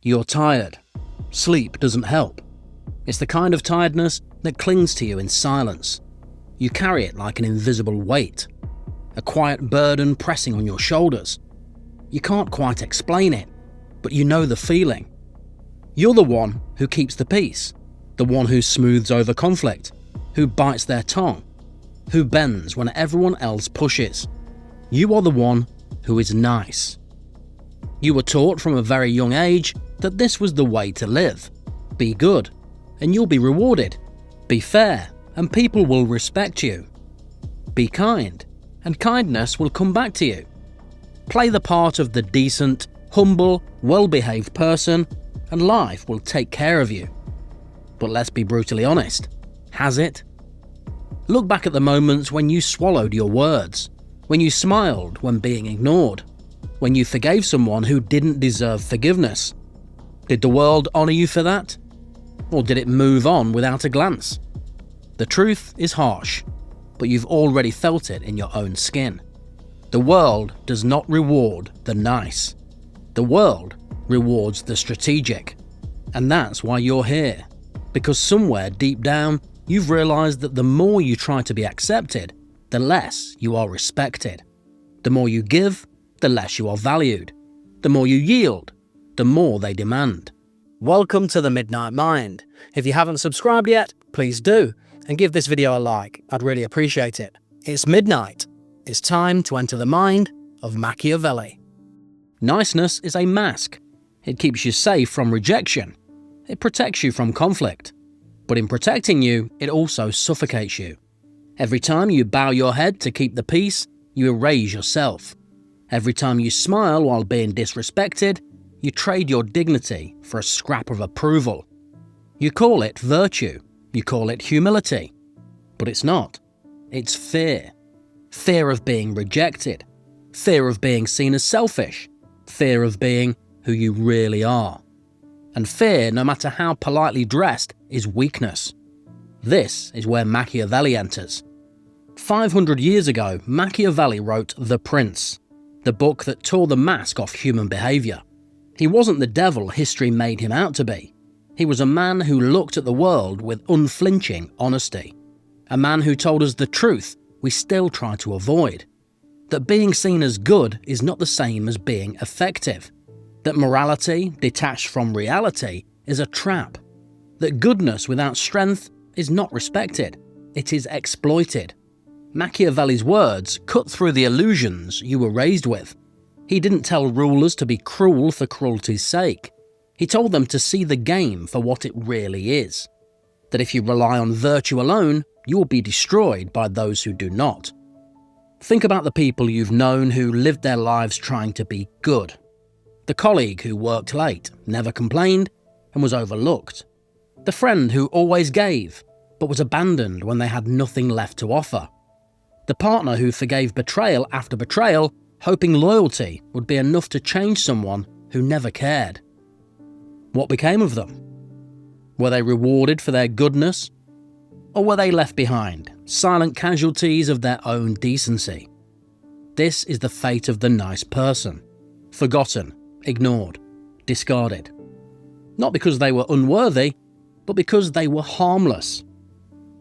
You're tired. Sleep doesn't help. It's the kind of tiredness that clings to you in silence. You carry it like an invisible weight, a quiet burden pressing on your shoulders. You can't quite explain it, but you know the feeling. You're the one who keeps the peace, the one who smooths over conflict, who bites their tongue, who bends when everyone else pushes. You are the one who is nice. You were taught from a very young age that this was the way to live. Be good, and you'll be rewarded. Be fair, and people will respect you. Be kind, and kindness will come back to you. Play the part of the decent, humble, well-behaved person, and life will take care of you. But let's be brutally honest, has it? Look back at the moments when you swallowed your words, when you smiled when being ignored, when you forgave someone who didn't deserve forgiveness. Did the world honour you for that? Or did it move on without a glance? The truth is harsh, but you've already felt it in your own skin. The world does not reward the nice. The world rewards the strategic. And that's why you're here. Because somewhere deep down, you've realised that the more you try to be accepted, the less you are respected. The more you give, the less you are valued. The more you yield, the more they demand. Welcome to the Midnight Mind. If you haven't subscribed yet, please do, and give this video a like. I'd really appreciate it. It's midnight. It's time to enter the mind of Machiavelli. Niceness is a mask. It keeps you safe from rejection. It protects you from conflict. But in protecting you, it also suffocates you. Every time you bow your head to keep the peace, you erase yourself. Every time you smile while being disrespected, you trade your dignity for a scrap of approval. You call it virtue. You call it humility. But it's not. It's fear. Fear of being rejected. Fear of being seen as selfish. Fear of being who you really are. And fear, no matter how politely dressed, is weakness. This is where Machiavelli enters. 500 years ago, Machiavelli wrote The Prince, the book that tore the mask off human behaviour. He wasn't the devil history made him out to be. He was a man who looked at the world with unflinching honesty. A man who told us the truth we still try to avoid. That being seen as good is not the same as being effective. That morality, detached from reality, is a trap. That goodness without strength is not respected. It is exploited. Machiavelli's words cut through the illusions you were raised with. He didn't tell rulers to be cruel for cruelty's sake. He told them to see the game for what it really is. That if you rely on virtue alone, you will be destroyed by those who do not. Think about the people you've known who lived their lives trying to be good. The colleague who worked late, never complained, and was overlooked. The friend who always gave, but was abandoned when they had nothing left to offer. The partner who forgave betrayal after betrayal, hoping loyalty would be enough to change someone who never cared. What became of them? Were they rewarded for their goodness? Or were they left behind, silent casualties of their own decency? This is the fate of the nice person. Forgotten, ignored, discarded. Not because they were unworthy, but because they were harmless.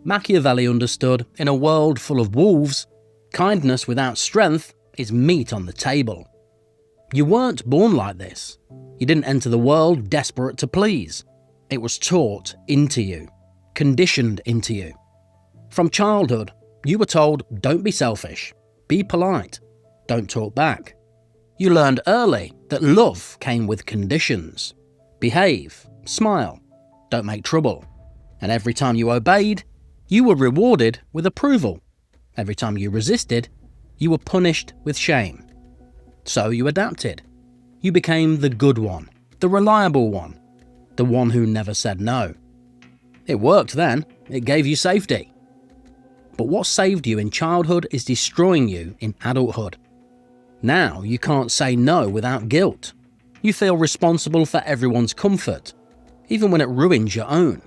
Machiavelli understood, in a world full of wolves, kindness without strength is meat on the table. You weren't born like this. You didn't enter the world desperate to please. It was taught into you, conditioned into you. From childhood, you were told, don't be selfish, be polite, don't talk back. You learned early that love came with conditions. Behave, smile, don't make trouble. And every time you obeyed, you were rewarded with approval. Every time you resisted, you were punished with shame. So you adapted. You became the good one, the reliable one, the one who never said no. It worked then, it gave you safety. But what saved you in childhood is destroying you in adulthood. Now you can't say no without guilt. You feel responsible for everyone's comfort, even when it ruins your own.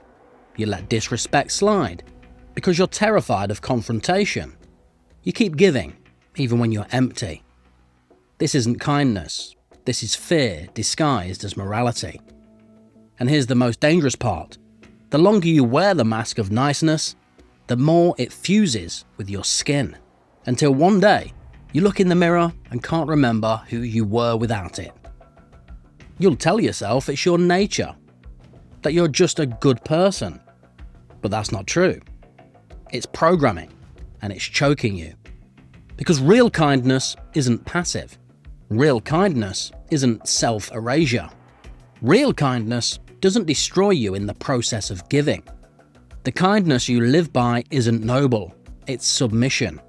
You let disrespect slide, because you're terrified of confrontation. You keep giving, even when you're empty. This isn't kindness. This is fear disguised as morality. And here's the most dangerous part. The longer you wear the mask of niceness, the more it fuses with your skin, until one day you look in the mirror and can't remember who you were without it. You'll tell yourself it's your nature, that you're just a good person. But that's not true. It's programming, and it's choking you. Because real kindness isn't passive. Real kindness isn't self-erasure. Real kindness doesn't destroy you in the process of giving. The kindness you live by isn't noble. It's submission.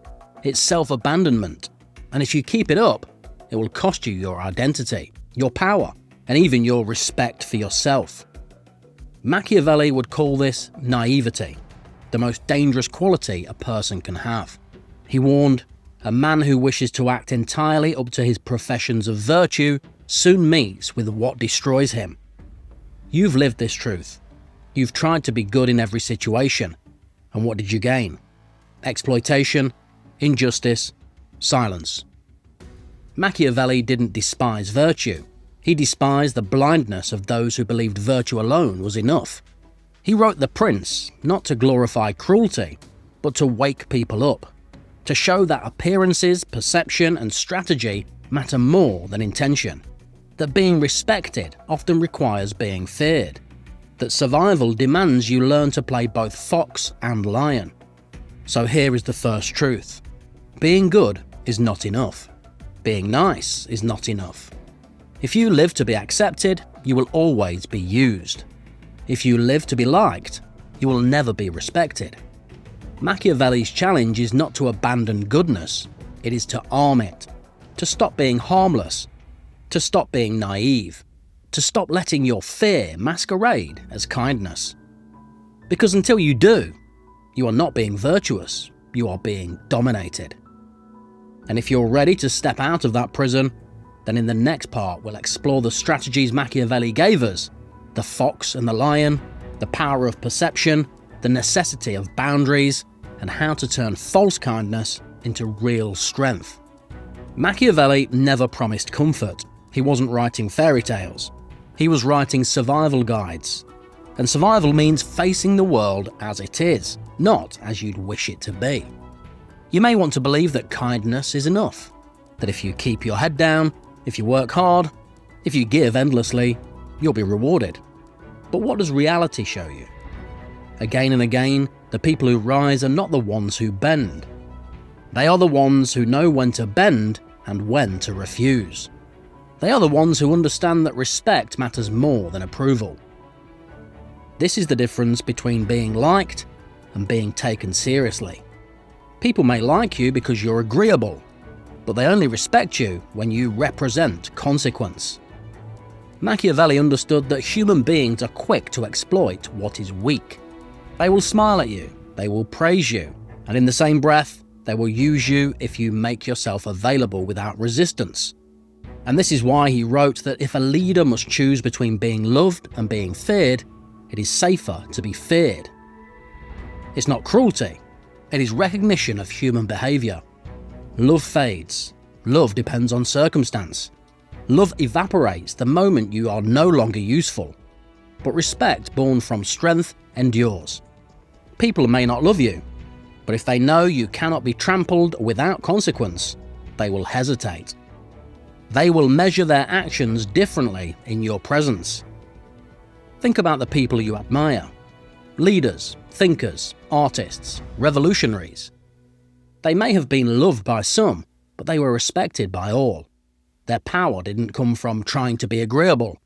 It's self-abandonment. And if you keep it up, it will cost you your identity, your power, and even your respect for yourself. Machiavelli would call this naivety, the most dangerous quality a person can have. He warned, a man who wishes to act entirely up to his professions of virtue soon meets with what destroys him. You've lived this truth. You've tried to be good in every situation. And what did you gain? Exploitation, injustice, silence. Machiavelli didn't despise virtue. He despised the blindness of those who believed virtue alone was enough. He wrote The Prince not to glorify cruelty, but to wake people up, to show that appearances, perception, and strategy matter more than intention, that being respected often requires being feared, that survival demands you learn to play both fox and lion. So here is the first truth. Being good is not enough. Being nice is not enough. If you live to be accepted, you will always be used. If you live to be liked, you will never be respected. Machiavelli's challenge is not to abandon goodness, it is to arm it, to stop being harmless, to stop being naive, to stop letting your fear masquerade as kindness. Because until you do, you are not being virtuous, you are being dominated. And if you're ready to step out of that prison, then in the next part we'll explore the strategies Machiavelli gave us, the fox and the lion, the power of perception, the necessity of boundaries, and how to turn false kindness into real strength. Machiavelli never promised comfort. He wasn't writing fairy tales. He was writing survival guides. And survival means facing the world as it is, not as you'd wish it to be. You may want to believe that kindness is enough, that if you keep your head down, if you work hard, if you give endlessly, you'll be rewarded. But what does reality show you? Again and again, the people who rise are not the ones who bend. They are the ones who know when to bend and when to refuse. They are the ones who understand that respect matters more than approval. This is the difference between being liked and being taken seriously. People may like you because you're agreeable, but they only respect you when you represent consequence. Machiavelli understood that human beings are quick to exploit what is weak. They will smile at you, they will praise you, and in the same breath, they will use you if you make yourself available without resistance. And this is why he wrote that if a leader must choose between being loved and being feared, it is safer to be feared. It's not cruelty, it is recognition of human behaviour. Love fades. Love depends on circumstance. Love evaporates the moment you are no longer useful. But respect born from strength endures. People may not love you, but if they know you cannot be trampled without consequence, they will hesitate. They will measure their actions differently in your presence. Think about the people you admire. Leaders, thinkers, artists, revolutionaries. They may have been loved by some, but they were respected by all. Their power didn't come from trying to be agreeable.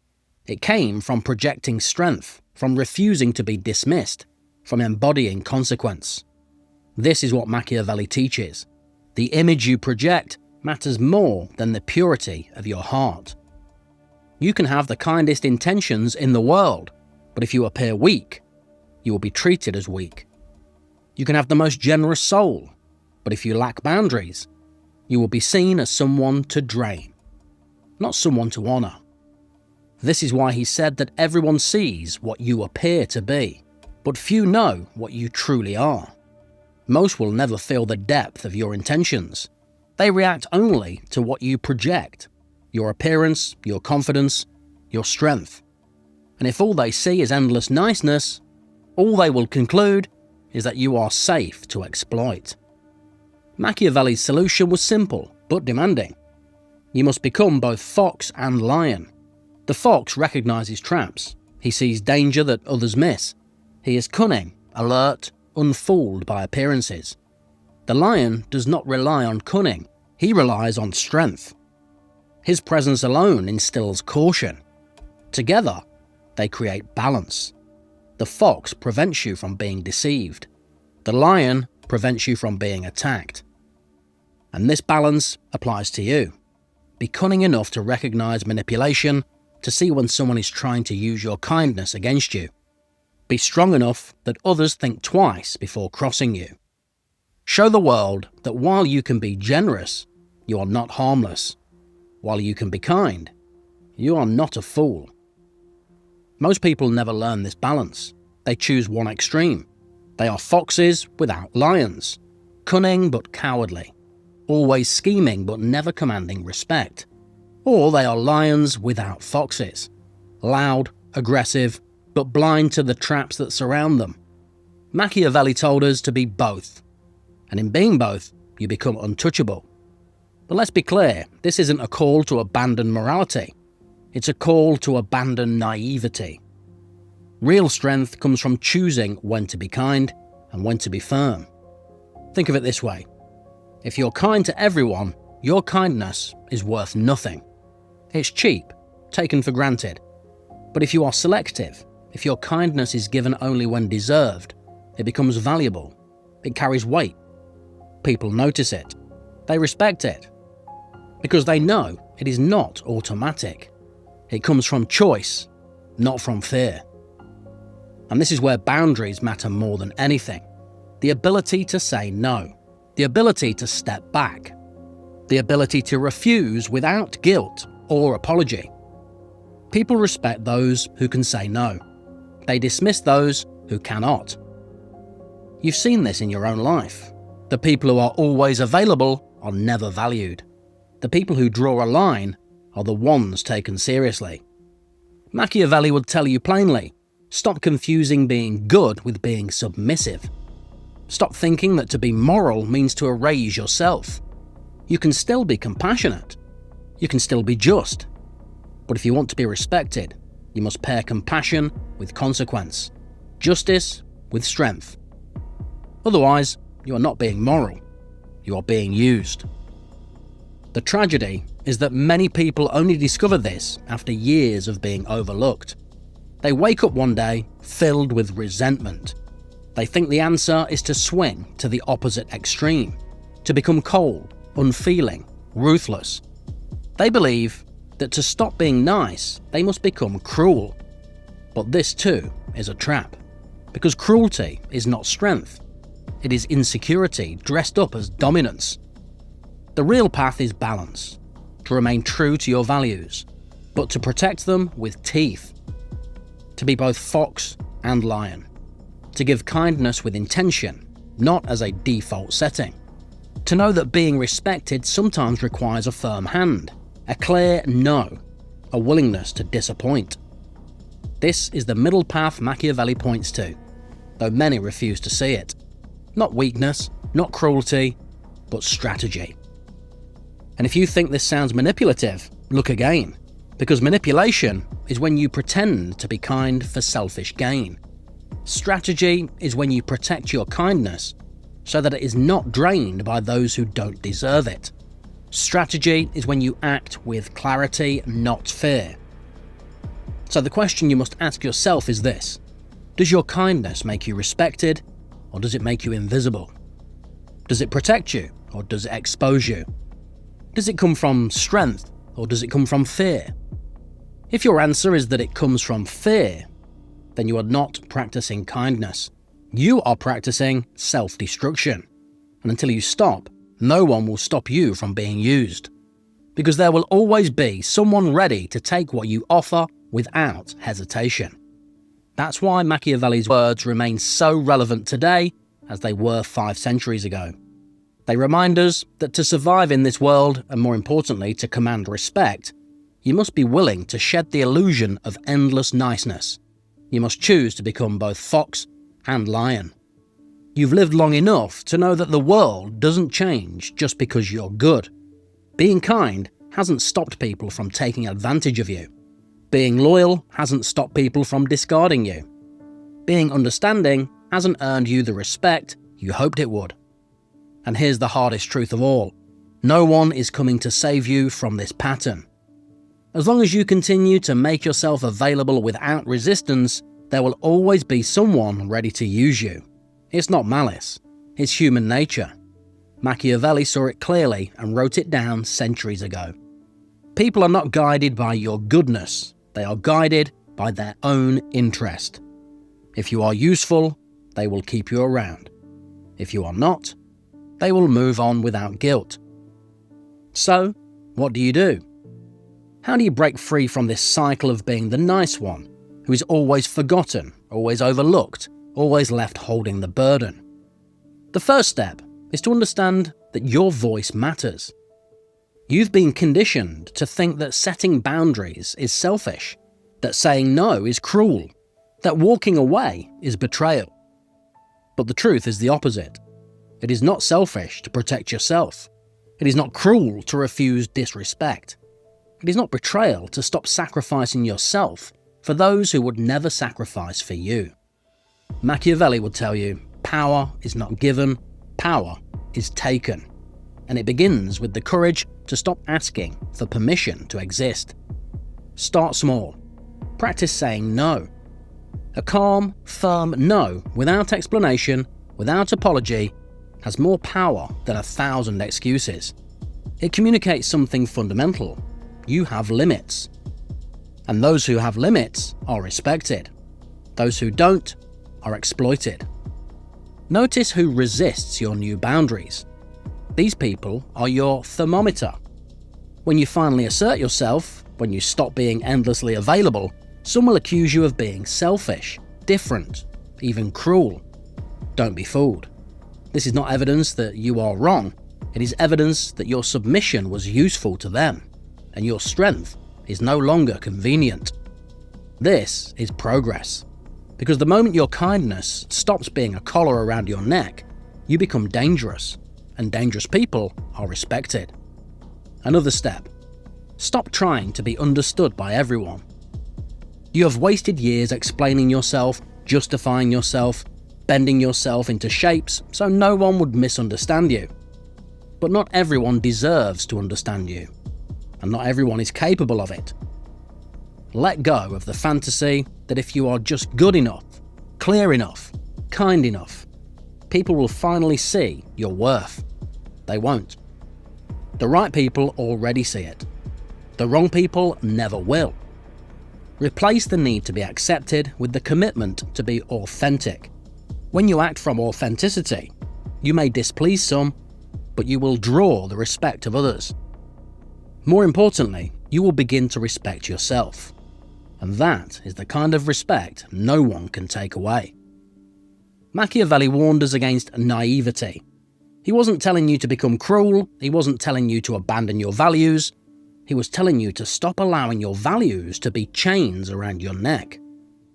It came from projecting strength, from refusing to be dismissed, from embodying consequence. This is what Machiavelli teaches. The image you project matters more than the purity of your heart. You can have the kindest intentions in the world, but if you appear weak, you will be treated as weak. You can have the most generous soul, but if you lack boundaries, you will be seen as someone to drain, not someone to honour. This is why he said that everyone sees what you appear to be, but few know what you truly are. Most will never feel the depth of your intentions. They react only to what you project, your appearance, your confidence, your strength. And if all they see is endless niceness, all they will conclude is that you are safe to exploit. Machiavelli's solution was simple but demanding. You must become both fox and lion. The fox recognizes traps. He sees danger that others miss. He is cunning, alert, unfooled by appearances. The lion does not rely on cunning. He relies on strength. His presence alone instills caution. Together, they create balance. The fox prevents you from being deceived. The lion prevents you from being attacked. And this balance applies to you. Be cunning enough to recognize manipulation, to see when someone is trying to use your kindness against you. Be strong enough that others think twice before crossing you. Show the world that while you can be generous, you are not harmless. While you can be kind, you are not a fool. Most people never learn this balance. They choose one extreme. They are foxes without lions, cunning but cowardly, always scheming but never commanding respect. Or they are lions without foxes, loud, aggressive, but blind to the traps that surround them. Machiavelli told us to be both, and in being both, you become untouchable. But let's be clear, this isn't a call to abandon morality. It's a call to abandon naivety. Real strength comes from choosing when to be kind and when to be firm. Think of it this way. If you're kind to everyone, your kindness is worth nothing. It's cheap, taken for granted. But if you are selective, if your kindness is given only when deserved, it becomes valuable. It carries weight. People notice it. They respect it. Because they know it is not automatic. It comes from choice, not from fear. And this is where boundaries matter more than anything. The ability to say no. The ability to step back. The ability to refuse without guilt or apology. People respect those who can say no. They dismiss those who cannot. You've seen this in your own life. The people who are always available are never valued. The people who draw a line are the ones taken seriously. Machiavelli would tell you plainly, stop confusing being good with being submissive. Stop thinking that to be moral means to erase yourself. You can still be compassionate. You can still be just. But if you want to be respected, you must pair compassion with consequence, justice with strength. Otherwise, you are not being moral. You are being used. The tragedy is that many people only discover this after years of being overlooked. They wake up one day filled with resentment. They think the answer is to swing to the opposite extreme, to become cold, unfeeling, ruthless. They believe that to stop being nice, they must become cruel. But this too is a trap, because cruelty is not strength. It is insecurity dressed up as dominance. The real path is balance, to remain true to your values, but to protect them with teeth. To be both fox and lion. To give kindness with intention, not as a default setting. To know that being respected sometimes requires a firm hand, a clear no, a willingness to disappoint. This is the middle path Machiavelli points to, though many refuse to see it. Not weakness, not cruelty, but strategy. And if you think this sounds manipulative, look again. Because manipulation is when you pretend to be kind for selfish gain. Strategy is when you protect your kindness so that it is not drained by those who don't deserve it. Strategy is when you act with clarity, not fear. So the question you must ask yourself is this: does your kindness make you respected, or does it make you invisible? Does it protect you, or does it expose you? Does it come from strength, or does it come from fear? If your answer is that it comes from fear, then you are not practicing kindness. You are practicing self-destruction. And until you stop, no one will stop you from being used. Because there will always be someone ready to take what you offer without hesitation. That's why Machiavelli's words remain so relevant today as they were 5 centuries ago. They remind us that to survive in this world, and more importantly, to command respect, you must be willing to shed the illusion of endless niceness. You must choose to become both fox and lion. You've lived long enough to know that the world doesn't change just because you're good. Being kind hasn't stopped people from taking advantage of you. Being loyal hasn't stopped people from discarding you. Being understanding hasn't earned you the respect you hoped it would. And here's the hardest truth of all. No one is coming to save you from this pattern. As long as you continue to make yourself available without resistance, there will always be someone ready to use you. It's not malice, it's human nature. Machiavelli saw it clearly and wrote it down centuries ago. People are not guided by your goodness, they are guided by their own interest. If you are useful, they will keep you around. If you are not, they will move on without guilt. So, what do? How do you break free from this cycle of being the nice one, who is always forgotten, always overlooked, always left holding the burden? The first step is to understand that your voice matters. You've been conditioned to think that setting boundaries is selfish, that saying no is cruel, that walking away is betrayal. But the truth is the opposite. It is not selfish to protect yourself. It is not cruel to refuse disrespect. It is not betrayal to stop sacrificing yourself for those who would never sacrifice for you. Machiavelli would tell you, power is not given, power is taken. And it begins with the courage to stop asking for permission to exist. Start small. Practice saying no. A calm, firm no, without explanation, without apology, has more power than 1,000 excuses. It communicates something fundamental. You have limits. And those who have limits are respected. Those who don't are exploited. Notice who resists your new boundaries. These people are your thermometer. When you finally assert yourself, when you stop being endlessly available, some will accuse you of being selfish, different, even cruel. Don't be fooled. This is not evidence that you are wrong. It is evidence that your submission was useful to them, and your strength is no longer convenient. This is progress. Because the moment your kindness stops being a collar around your neck, you become dangerous, and dangerous people are respected. Another step. Stop trying to be understood by everyone. You have wasted years explaining yourself, justifying yourself, bending yourself into shapes so no one would misunderstand you. But not everyone deserves to understand you, and not everyone is capable of it. Let go of the fantasy that if you are just good enough, clear enough, kind enough, people will finally see your worth. They won't. The right people already see it. The wrong people never will. Replace the need to be accepted with the commitment to be authentic. When you act from authenticity, you may displease some, but you will draw the respect of others. More importantly, you will begin to respect yourself. And that is the kind of respect no one can take away. Machiavelli warned us against naivety. He wasn't telling you to become cruel, he wasn't telling you to abandon your values, he was telling you to stop allowing your values to be chains around your neck.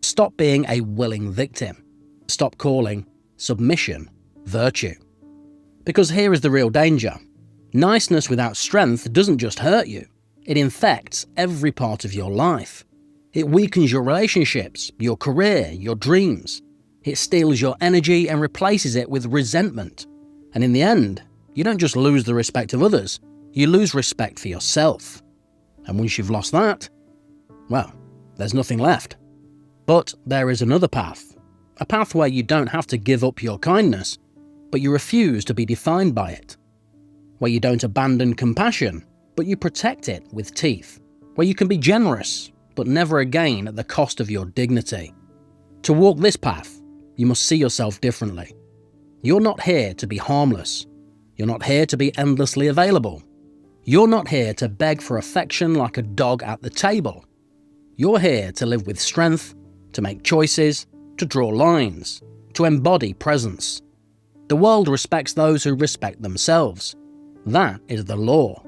Stop being a willing victim. Stop calling submission virtue. Because here is the real danger. Niceness without strength doesn't just hurt you, it infects every part of your life. It weakens your relationships, your career, your dreams. It steals your energy and replaces it with resentment. And in the end, you don't just lose the respect of others, you lose respect for yourself. And once you've lost that, well, there's nothing left. But there is another path. A path where you don't have to give up your kindness, but you refuse to be defined by it. Where you don't abandon compassion, but you protect it with teeth. Where you can be generous, but never again at the cost of your dignity. To walk this path, you must see yourself differently. You're not here to be harmless. You're not here to be endlessly available. You're not here to beg for affection like a dog at the table. You're here to live with strength, to make choices, to draw lines, to embody presence. The world respects those who respect themselves. That is the law.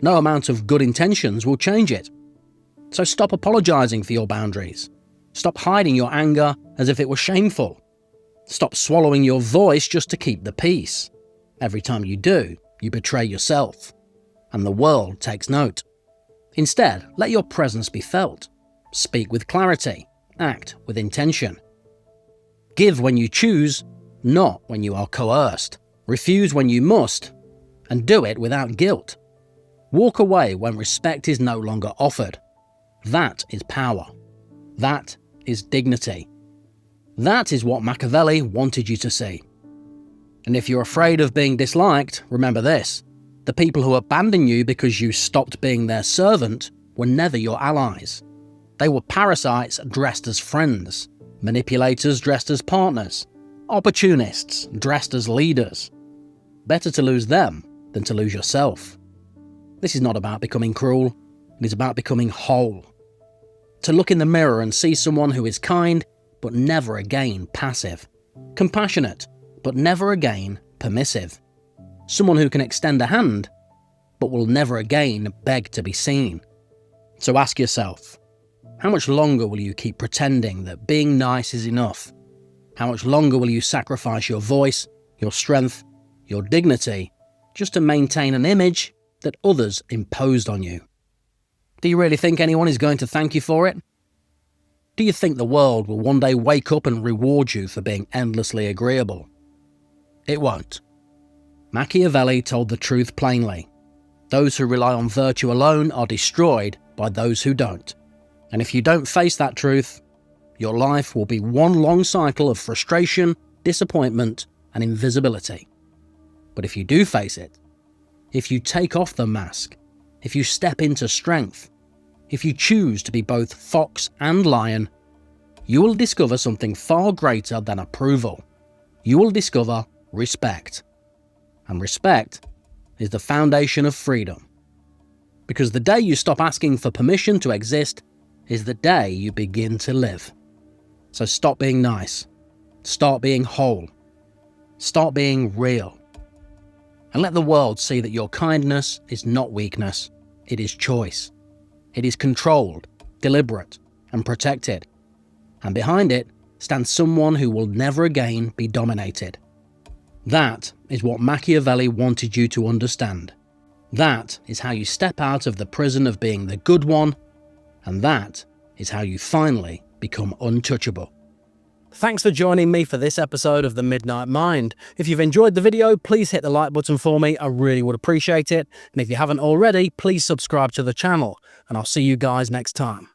No amount of good intentions will change it. So stop apologizing for your boundaries. Stop hiding your anger as if it were shameful. Stop swallowing your voice just to keep the peace. Every time you do, you betray yourself, and the world takes note. Instead, let your presence be felt. Speak with clarity. Act with intention. Give when you choose, not when you are coerced. Refuse when you must, and do it without guilt. Walk away when respect is no longer offered. That is power. That is dignity. That is what Machiavelli wanted you to see. And if you're afraid of being disliked, remember this: the people who abandon you because you stopped being their servant were never your allies. They were parasites dressed as friends, manipulators dressed as partners, opportunists dressed as leaders. Better to lose them than to lose yourself. This is not about becoming cruel, it is about becoming whole. To look in the mirror and see someone who is kind, but never again passive. Compassionate, but never again permissive. Someone who can extend a hand, but will never again beg to be seen. So ask yourself, how much longer will you keep pretending that being nice is enough? How much longer will you sacrifice your voice, your strength, your dignity, just to maintain an image that others imposed on you? Do you really think anyone is going to thank you for it? Do you think the world will one day wake up and reward you for being endlessly agreeable? It won't. Machiavelli told the truth plainly. Those who rely on virtue alone are destroyed by those who don't. And if you don't face that truth, your life will be one long cycle of frustration, disappointment, and invisibility. But if you do face it, if you take off the mask, if you step into strength, if you choose to be both fox and lion, you will discover something far greater than approval. You will discover respect. And respect is the foundation of freedom. Because the day you stop asking for permission to exist is the day you begin to live. So stop being nice. Start being whole. Start being real. And let the world see that your kindness is not weakness. It is choice. It is controlled, deliberate, and protected. And behind it stands someone who will never again be dominated. That is what Machiavelli wanted you to understand. That is how you step out of the prison of being the good one, and that is how you finally become untouchable. Thanks for joining me for this episode of The Midnight Mind. If you've enjoyed the video, please hit the like button for me. I really would appreciate it. And if you haven't already, please subscribe to the channel. And I'll see you guys next time.